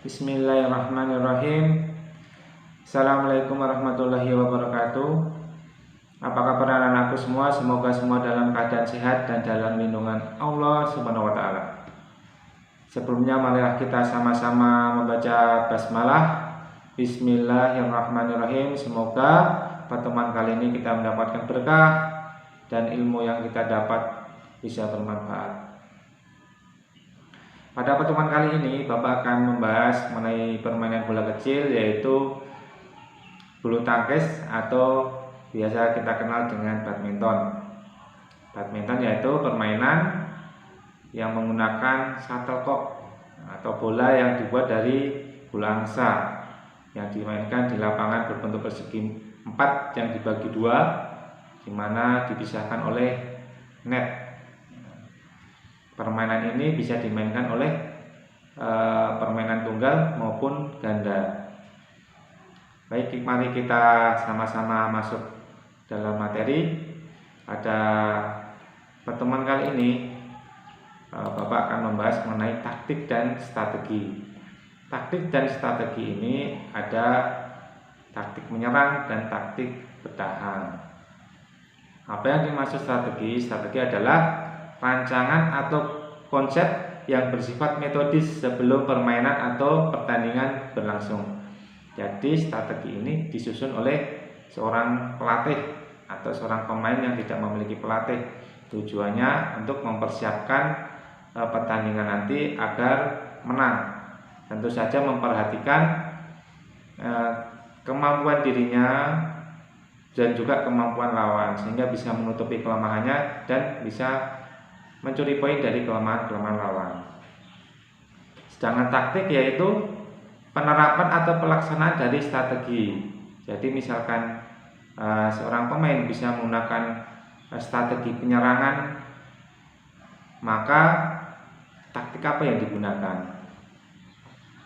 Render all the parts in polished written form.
Bismillahirrahmanirrahim. Assalamualaikum warahmatullahi wabarakatuh. Apa kabar anak-anakku semua? Semoga semua dalam keadaan sehat dan dalam lindungan Allah Subhanahu wa taala. Sebelumnya marilah kita sama-sama membaca basmalah. Bismillahirrahmanirrahim. Semoga pertemuan kali ini kita mendapatkan berkah dan ilmu yang kita dapat bisa bermanfaat. Pada pertemuan kali ini Bapak akan membahas mengenai permainan bola kecil, yaitu bulu tangkis atau biasa kita kenal dengan badminton. Badminton yaitu permainan yang menggunakan shuttlecock atau bola yang dibuat dari bola angsa yang dimainkan di lapangan berbentuk persegi 4 yang dibagi dua, di mana dipisahkan oleh net. Permainan ini bisa dimainkan oleh permainan tunggal maupun ganda. Baik, mari kita sama-sama masuk dalam materi. Pada pertemuan kali ini Bapak akan membahas mengenai taktik dan strategi. Taktik dan strategi ini ada taktik menyerang dan taktik bertahan. Apa yang dimaksud strategi? Strategi adalah rancangan atau konsep yang bersifat metodis sebelum permainan atau pertandingan berlangsung. Jadi strategi ini disusun oleh seorang pelatih atau seorang pemain yang tidak memiliki pelatih. Tujuannya untuk mempersiapkan pertandingan nanti agar menang. Tentu saja memperhatikan kemampuan dirinya dan juga kemampuan lawan, sehingga bisa menutupi kelemahannya dan bisa mencuri poin dari kelemahan-kelemahan lawan. Sedangkan taktik yaitu penerapan atau pelaksanaan dari strategi. Jadi misalkan seorang pemain bisa menggunakan strategi penyerangan, maka taktik apa yang digunakan?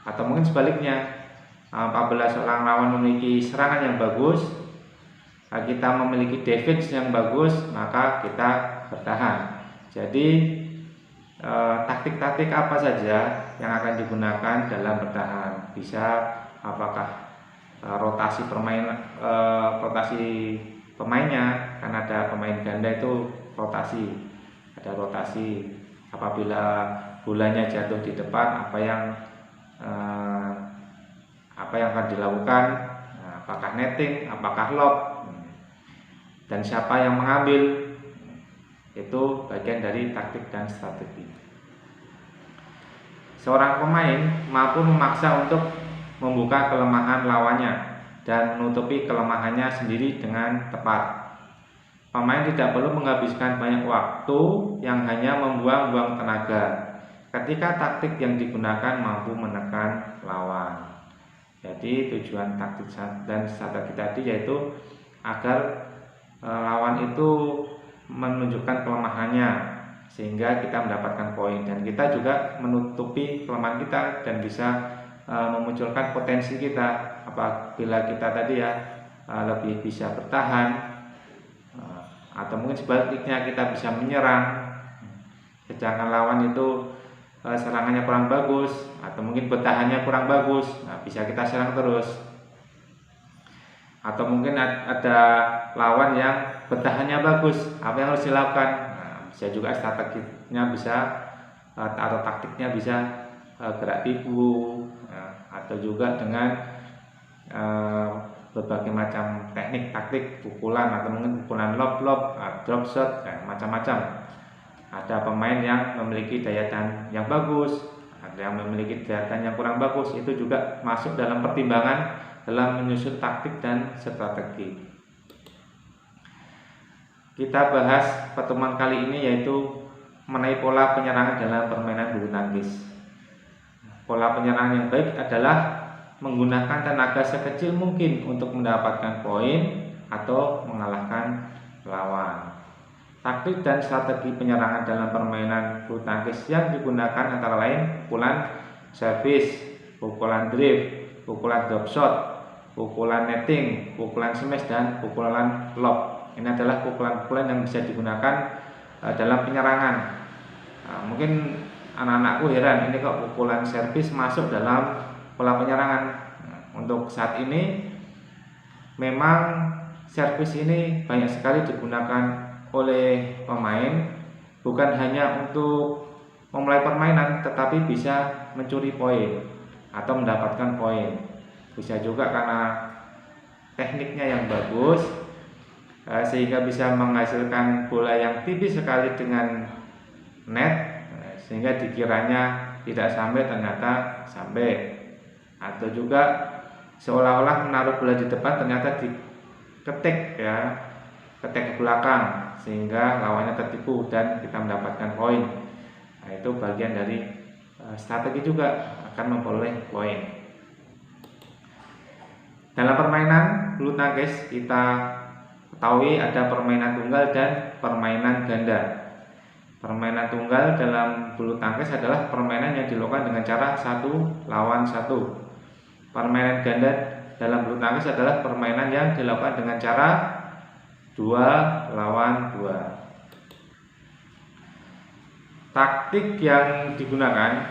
Atau mungkin sebaliknya, apabila seorang lawan memiliki serangan yang bagus, kita memiliki defense yang bagus, maka kita bertahan. Jadi taktik-taktik apa saja yang akan digunakan dalam bertahan? Bisa apakah rotasi pemainnya, kan ada pemain ganda itu rotasi. Ada rotasi apabila bolanya jatuh di depan, apa yang akan dilakukan? Apakah netting, apakah lob, dan siapa yang mengambil? Itu bagian dari taktik dan strategi. Seorang pemain mampu memaksa untuk membuka kelemahan lawannya dan menutupi kelemahannya sendiri dengan tepat. Pemain tidak perlu menghabiskan banyak waktu yang hanya membuang-buang tenaga ketika taktik yang digunakan mampu menekan lawan. Jadi tujuan taktik dan strategi tadi yaitu agar lawan itu menunjukkan kelemahannya sehingga kita mendapatkan poin, dan kita juga menutupi kelemahan kita dan bisa memunculkan potensi kita. Apabila kita tadi lebih bisa bertahan, atau mungkin sebaliknya kita bisa menyerang, sedangkan lawan itu serangannya kurang bagus atau mungkin bertahannya kurang bagus, bisa kita serang terus. Atau mungkin ada lawan yang bertahannya bagus, apa yang harus dilakukan? Bisa juga strateginya atau taktiknya bisa gerak tipu, atau juga dengan berbagai macam teknik taktik, pukulan atau mungkin pukulan lob, drop shot, macam-macam. Ada pemain yang memiliki daya tahan yang bagus, ada yang memiliki daya tahan yang kurang bagus. Itu juga masuk dalam pertimbangan dalam menyusun taktik dan strategi. Kita bahas pertemuan kali ini yaitu mengenai pola penyerangan dalam permainan bulu tangkis. Pola penyerangan yang baik adalah menggunakan tenaga sekecil mungkin untuk mendapatkan poin atau mengalahkan lawan. Taktik dan strategi penyerangan dalam permainan bulu tangkis yang digunakan antara lain pukulan servis, pukulan drift, pukulan drop shot, pukulan netting, pukulan smash, dan pukulan lob. Ini adalah pukulan-pukulan yang bisa digunakan dalam penyerangan. Mungkin anak-anakku heran, ini kok pukulan servis masuk dalam pola penyerangan. Nah, untuk saat ini memang servis ini banyak sekali digunakan oleh pemain, bukan hanya untuk memulai permainan, tetapi bisa mencuri poin atau mendapatkan poin. Bisa juga karena tekniknya yang bagus, sehingga bisa menghasilkan bola yang tipis sekali dengan net, sehingga dikiranya tidak sampai, ternyata sampai. Atau juga seolah-olah menaruh bola di depan, ternyata diketik ya, ketik ke belakang, sehingga lawannya tertipu dan kita mendapatkan poin. Nah, itu bagian dari strategi juga akan memperoleh poin. Dalam permainan bulu tangkis kita ketahui ada permainan tunggal dan permainan ganda. Permainan tunggal dalam bulu tangkis adalah permainan yang dilakukan dengan cara 1 lawan 1. Permainan ganda dalam bulu tangkis adalah permainan yang dilakukan dengan cara 2 lawan 2. Taktik yang digunakan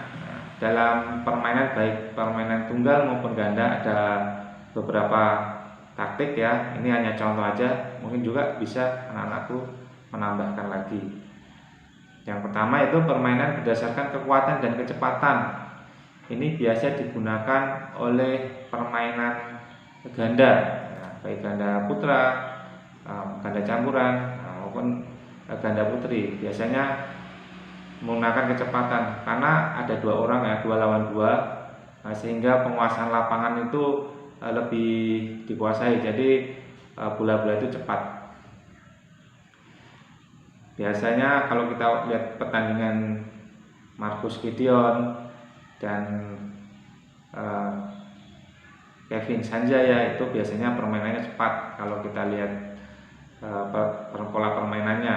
dalam permainan baik permainan tunggal maupun ganda ada beberapa taktik ya. Ini hanya contoh aja, mungkin juga bisa anak-anakku menambahkan lagi. Yang pertama itu permainan berdasarkan kekuatan dan kecepatan. Ini biasa digunakan oleh permainan ganda, baik ganda putra, ganda campuran maupun ganda putri. Biasanya menggunakan kecepatan karena ada 2 orang ya, 2 lawan 2, sehingga penguasaan lapangan itu lebih dikuasai. Jadi bola-bola itu cepat. Biasanya kalau kita lihat pertandingan Marcus Gideon dan Kevin Sanjaya, itu biasanya permainannya cepat. Kalau kita lihat pola permainannya,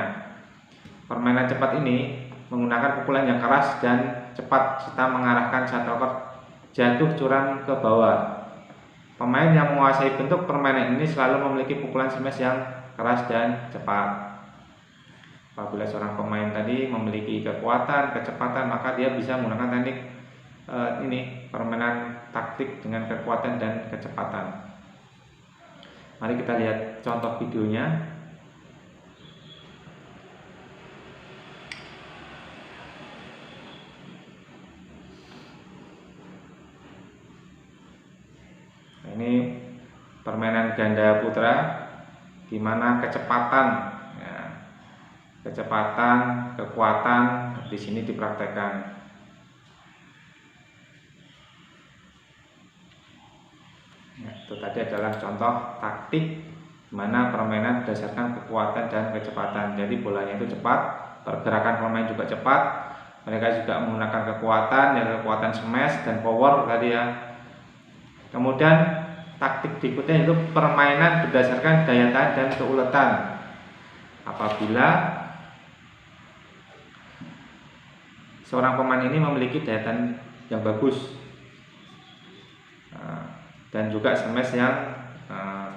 permainan cepat ini menggunakan pukulan yang keras dan cepat serta mengarahkan shuttlecock jatuh curam ke bawah. Pemain yang menguasai bentuk permainan ini selalu memiliki pukulan smash yang keras dan cepat. Apabila seorang pemain tadi memiliki kekuatan, kecepatan, maka dia bisa menggunakan teknik ini, permainan taktik dengan kekuatan dan kecepatan. Mari kita lihat contoh videonya. Ini permainan ganda putra, di mana kecepatan, ya, kecepatan, kekuatan di sini dipraktekkan. Ya, itu tadi adalah contoh taktik di mana permainan berdasarkan kekuatan dan kecepatan. Jadi bolanya itu cepat, pergerakan pemain juga cepat. Mereka juga menggunakan kekuatan, ya kekuatan smash dan power tadi ya. Kemudian taktik berikutnya itu permainan berdasarkan daya tahan dan keuletan. Apabila seorang pemain ini memiliki daya tahan yang bagus dan juga smash yang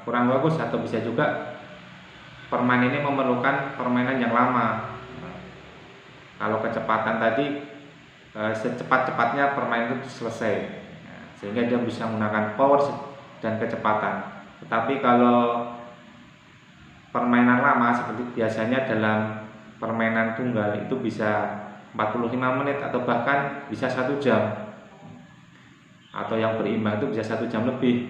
kurang bagus, atau bisa juga permainan ini memerlukan permainan yang lama. Kalau kecepatan tadi secepat-cepatnya permainan itu selesai, sehingga dia bisa menggunakan power dan kecepatan. Tetapi kalau permainan lama seperti biasanya dalam permainan tunggal itu bisa 45 menit atau bahkan bisa 1 jam, atau yang berimbang itu bisa 1 jam lebih.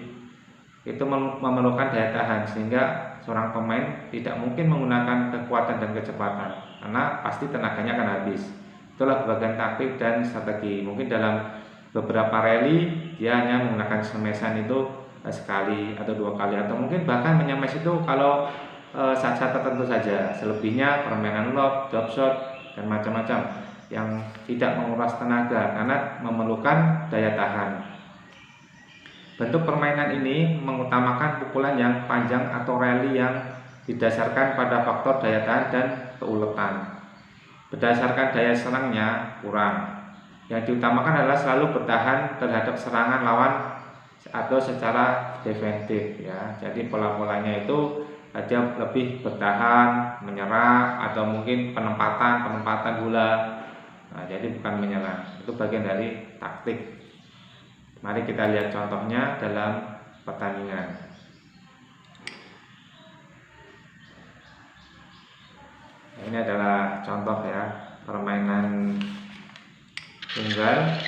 Itu memerlukan daya tahan, sehingga seorang pemain tidak mungkin menggunakan kekuatan dan kecepatan karena pasti tenaganya akan habis. Itulah bagian taktik dan strategi. Mungkin dalam beberapa rally dia hanya menggunakan smashan itu sekali atau 2 kali, atau mungkin bahkan menyamash itu kalau saat-saat tertentu saja. Selebihnya permainan lob, drop shot dan macam-macam yang tidak menguras tenaga karena memerlukan daya tahan. Bentuk permainan ini mengutamakan pukulan yang panjang atau rally yang didasarkan pada faktor daya tahan dan keuletan. Berdasarkan daya serangnya kurang. Yang diutamakan adalah selalu bertahan terhadap serangan lawan atau secara defensif ya. Jadi pola-polanya itu dia lebih bertahan, menyerang, atau mungkin penempatan bola. Nah, jadi bukan menyerang. Itu bagian dari taktik. Mari kita lihat contohnya dalam pertandingan. Ini adalah contoh ya permainan tunggal.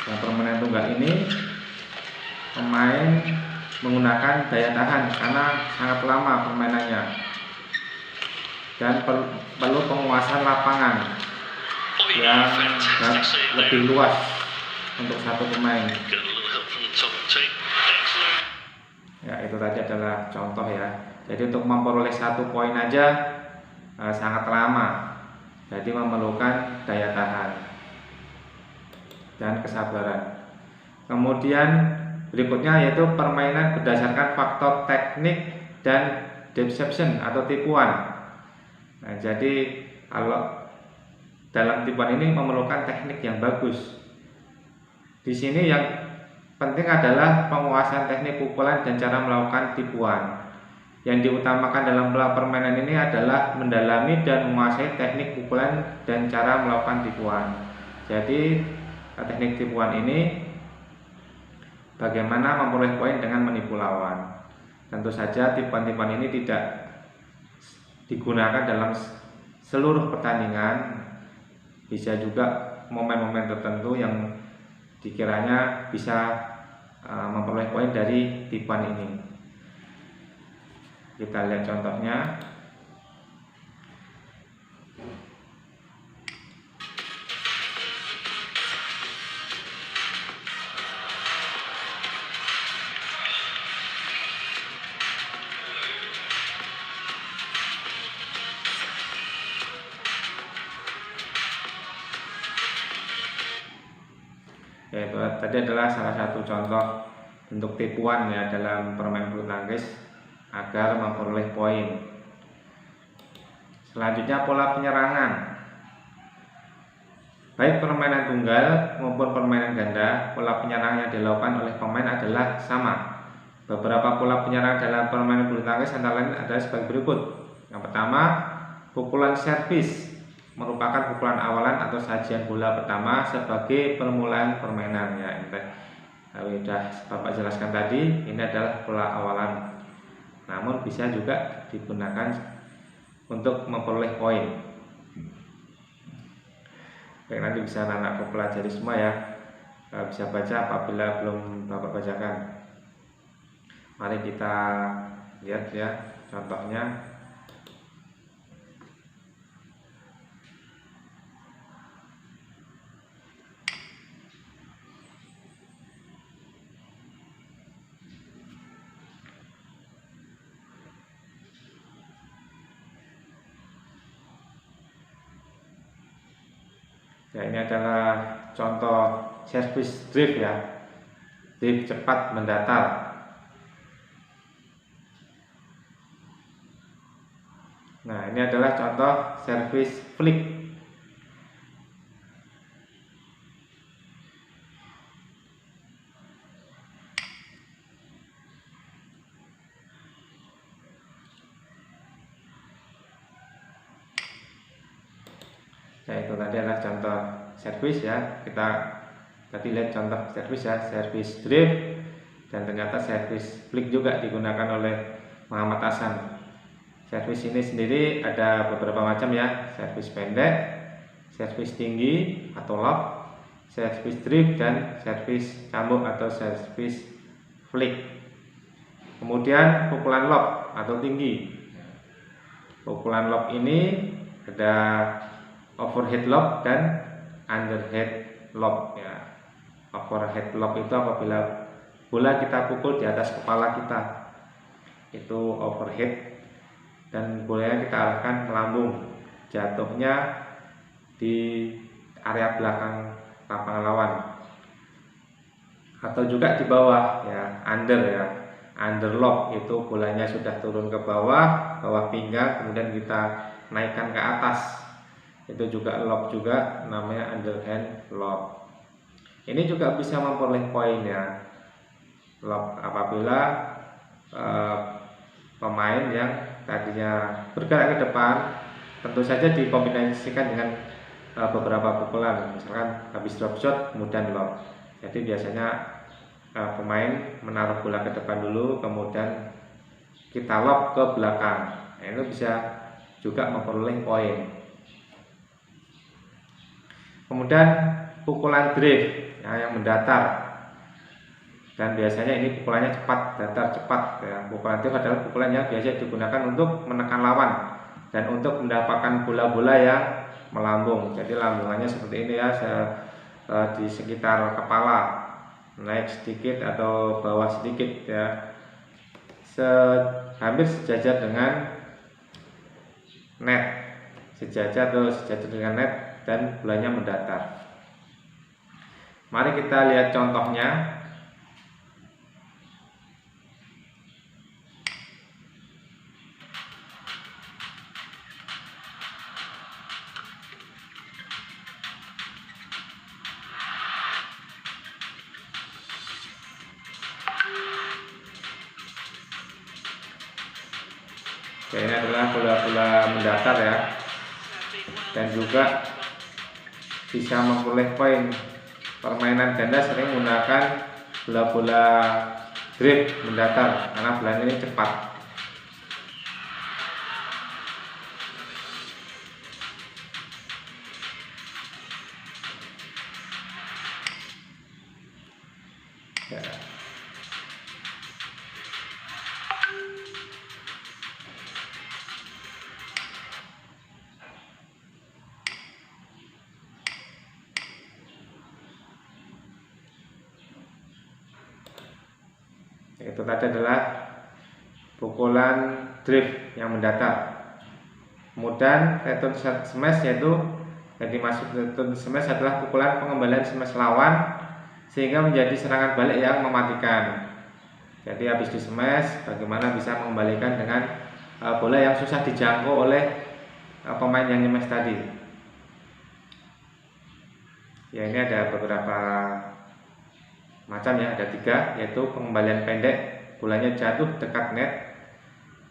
Nah, permainan tunggal ini pemain menggunakan daya tahan karena sangat lama permainannya dan perlu penguasaan lapangan yang lebih luas untuk satu pemain. Ya, itu tadi adalah contoh ya. Jadi untuk memperoleh 1 poin aja sangat lama. Jadi memerlukan daya tahan dan kesabaran. Kemudian berikutnya yaitu permainan berdasarkan faktor teknik dan deception atau tipuan. Nah, jadi kalau dalam tipuan ini memerlukan teknik yang bagus. Di sini yang penting adalah penguasaan teknik pukulan dan cara melakukan tipuan. Yang diutamakan dalam permainan ini adalah mendalami dan menguasai teknik pukulan dan cara melakukan tipuan. Jadi teknik tipuan ini bagaimana memperoleh poin dengan menipu lawan. Tentu saja tipuan-tipuan ini tidak digunakan dalam seluruh pertandingan. Bisa juga momen-momen tertentu yang dikiranya bisa memperoleh poin dari tipuan ini. Kita lihat contohnya. Yaitu tadi adalah salah satu contoh bentuk tipuan ya dalam permainan bulu tangkis agar memperoleh poin. Selanjutnya pola penyerangan. Baik permainan tunggal maupun permainan ganda, pola penyerangan yang dilakukan oleh pemain adalah sama. Beberapa pola penyerangan dalam permainan bulu tangkis antara lain adalah sebagai berikut. Yang pertama, pukulan servis merupakan pukulan awalan atau sajian bola pertama sebagai permulaan permainan ya. Sudah Bapak jelaskan tadi, ini adalah pola awalan. Namun bisa juga digunakan untuk memperoleh poin. Baik, nanti bisa anak pelajari semua ya. Bisa baca apabila belum Bapak bacakan. Mari kita lihat ya contohnya. Ya, ini adalah contoh service drift ya, drift cepat mendatar. Nah, ini adalah contoh service flick. Ya, itu tadi adalah contoh servis ya. Kita tadi lihat contoh servis ya, servis drift, dan ternyata servis flick juga digunakan oleh Muhammad Hasan. Servis ini sendiri ada beberapa macam ya, servis pendek, servis tinggi atau lob, servis drift, dan servis cambuk atau servis flick. Kemudian pukulan lob atau tinggi. Pukulan lob ini ada overhead lob dan underhead lob ya. Overhead lob itu apabila bola kita pukul di atas kepala kita, itu overhead, dan bolanya kita arahkan ke lambung, jatuhnya di area belakang lapangan lawan atau juga di bawah ya, under ya. Under lob itu bolanya sudah turun ke bawah pinggang, kemudian kita naikkan ke atas, itu juga lob juga, namanya underhand lob. Ini juga bisa memperoleh poin ya, lob apabila pemain yang tadinya bergerak ke depan tentu saja dikombinasikan dengan beberapa pukulan, misalkan habis drop shot kemudian lob. Jadi biasanya pemain menaruh bola ke depan dulu, kemudian kita lob ke belakang. Nah, itu bisa juga memperoleh poin. Kemudian pukulan drift yang mendatar, dan biasanya ini pukulannya cepat, datar cepat ya. Pukulan drift adalah pukulan yang biasa digunakan untuk menekan lawan dan untuk mendapatkan bola-bola yang melambung. Jadi lambungannya seperti ini ya, di sekitar kepala, naik sedikit atau bawah sedikit ya, hampir sejajar dengan net, sejajar dengan net, dan bolanya mendatar. Mari kita lihat contohnya. Oke, ini adalah bola-bola mendatar ya, dan juga bisa memperoleh poin. Permainan ganda sering menggunakan bola-bola drift mendatar karena bolanya ini cepat. Ya. Itu tadi adalah pukulan drift yang mendatar. Kemudian return smash, yaitu yang dimaksud return smash adalah pukulan pengembalian smash lawan sehingga menjadi serangan balik yang mematikan. Jadi habis di smash, bagaimana bisa mengembalikan dengan bola yang susah dijangkau oleh pemain yang nyemes tadi. Ya, ini ada beberapa macam ya, ada 3, yaitu pengembalian pendek, bolanya jatuh dekat net,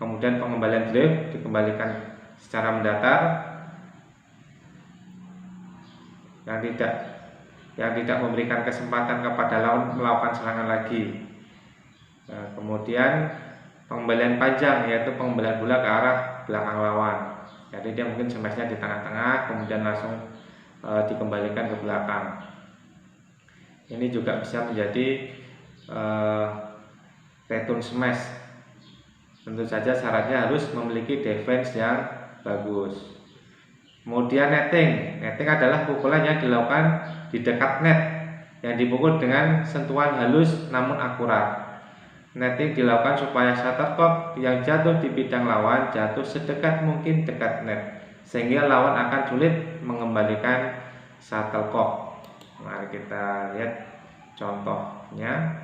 kemudian pengembalian drift dikembalikan secara mendatar, yang tidak memberikan kesempatan kepada lawan melakukan serangan lagi. Nah, kemudian pengembalian panjang, yaitu pengembalian bola ke arah belakang lawan. Jadi dia mungkin smashnya di tengah-tengah, kemudian langsung dikembalikan ke belakang. Ini juga bisa menjadi return smash. Tentu saja syaratnya harus memiliki defense yang bagus. Kemudian netting adalah pukulan yang dilakukan di dekat net, yang dipukul dengan sentuhan halus namun akurat. Netting dilakukan supaya shuttlecock yang jatuh di bidang lawan jatuh sedekat mungkin dekat net, sehingga lawan akan sulit mengembalikan shuttlecock. Mari kita lihat contohnya.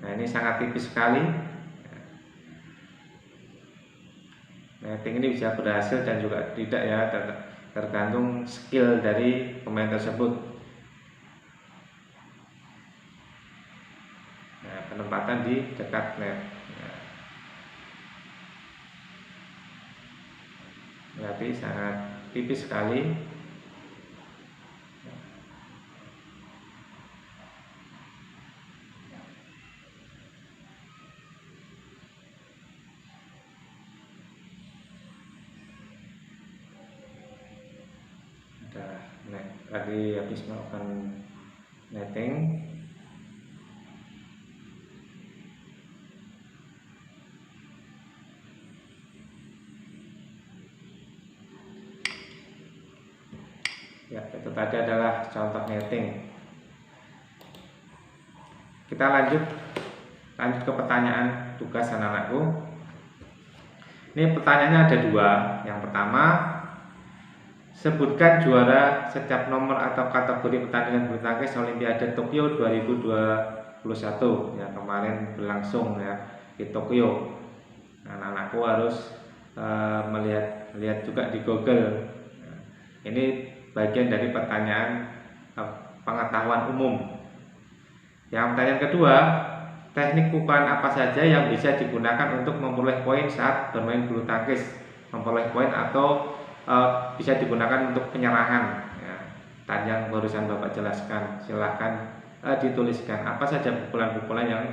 Nah, ini sangat tipis sekali. Netting ini bisa berhasil dan juga tidak ya, tergantung skill dari pemain tersebut. Nah, penempatan di dekat net. Berarti sangat tipis sekali. Tadi habis melakukan netting, ya, itu tadi adalah contoh netting. Kita lanjut ke pertanyaan tugas anak-anakku. Ini pertanyaannya ada 2. Yang pertama, sebutkan juara setiap nomor atau kategori pertandingan bulu tangkis Olimpiade Tokyo 2021 yang kemarin berlangsung ya di Tokyo. Nah, anak-anakku harus melihat juga di Google. Ini bagian dari pertanyaan pengetahuan umum. Yang pertanyaan kedua, teknik pukulan apa saja yang bisa digunakan untuk memperoleh poin saat bermain bulu tangkis? Memperoleh poin atau bisa digunakan untuk penyerangan. Ya, tadi yang barusan Bapak jelaskan, silahkan dituliskan apa saja pukulan-pukulan yang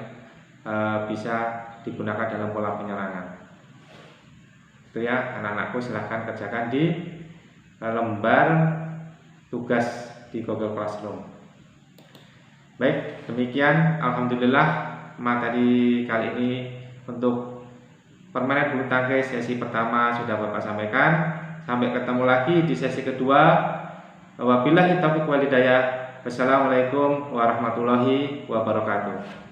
bisa digunakan dalam pola penyerangan. Itu ya anak-anakku, silahkan kerjakan di lembar tugas di Google Classroom. Baik, demikian alhamdulillah materi kali ini untuk permainan bulu tangkis sesi pertama sudah Bapak sampaikan. Sampai ketemu lagi di sesi kedua. Wabillahi taufiq wal hidayah. Wassalamualaikum warahmatullahi wabarakatuh.